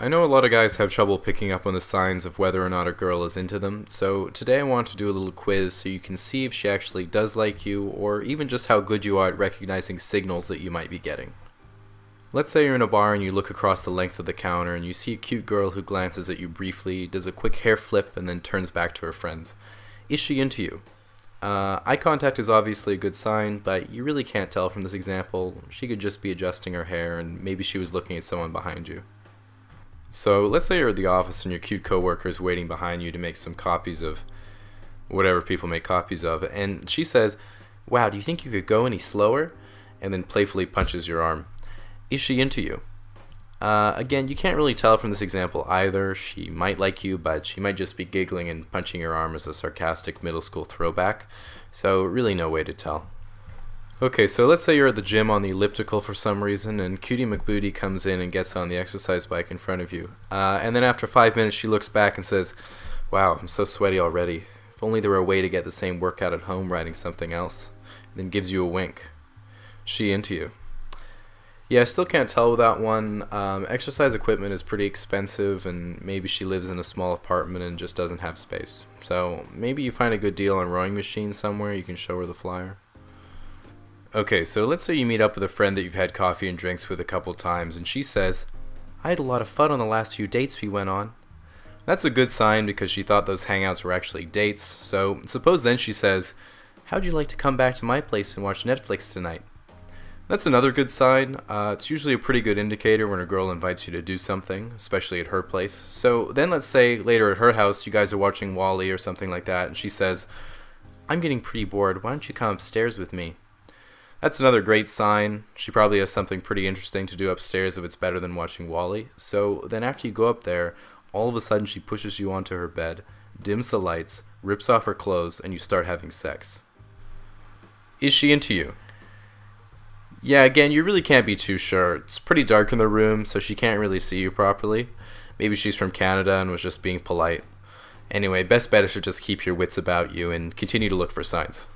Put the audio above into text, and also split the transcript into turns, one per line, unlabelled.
I know a lot of guys have trouble picking up on the signs of whether or not a girl is into them, so today I want to do a little quiz so you can see if she actually does like you, or even just how good you are at recognizing signals that you might be getting. Let's say you're in a bar and you look across the length of the counter and you see a cute girl who glances at you briefly, does a quick hair flip, and then turns back to her friends. Is she into you? Eye contact is obviously a good sign, but you really can't tell from this example. She could just be adjusting her hair, and maybe she was looking at someone behind you. So let's say you're at the office and your cute coworker is waiting behind you to make some copies of whatever people make copies of, and she says, "Wow, do you think you could go any slower?" and then playfully punches your arm. Is she into you? Again, you can't really tell from this example either. She might like you, but she might just be giggling and punching your arm as a sarcastic middle school throwback, so really no way to tell. Okay, so let's say you're at the gym on the elliptical for some reason, and Cutie McBooty comes in and gets on the exercise bike in front of you. And then after 5 minutes, she looks back and says, "Wow, I'm so sweaty already. If only there were a way to get the same workout at home riding something else." And then gives you a wink. She into you? Yeah, I still can't tell with that one. Exercise equipment is pretty expensive, and maybe she lives in a small apartment and just doesn't have space. So maybe you find a good deal on rowing machines somewhere, you can show her the flyer. Okay, so let's say you meet up with a friend that you've had coffee and drinks with a couple times, and she says, "I had a lot of fun on the last few dates we went on." That's a good sign because she thought those hangouts were actually dates, so suppose then she says, "How'd you like to come back to my place and watch Netflix tonight?" That's another good sign. It's usually a pretty good indicator when a girl invites you to do something, especially at her place. So then let's say later at her house you guys are watching Wall-E or something like that, and she says, "I'm getting pretty bored, why don't you come upstairs with me?" That's another great sign. She probably has something pretty interesting to do upstairs if it's better than watching Wall-E. So then after you go up there, all of a sudden she pushes you onto her bed, dims the lights, rips off her clothes, and you start having sex. Is she into you? Yeah, again, you really can't be too sure. It's pretty dark in the room, so she can't really see you properly. Maybe she's from Canada and was just being polite. Anyway, best bet is to just keep your wits about you and continue to look for signs.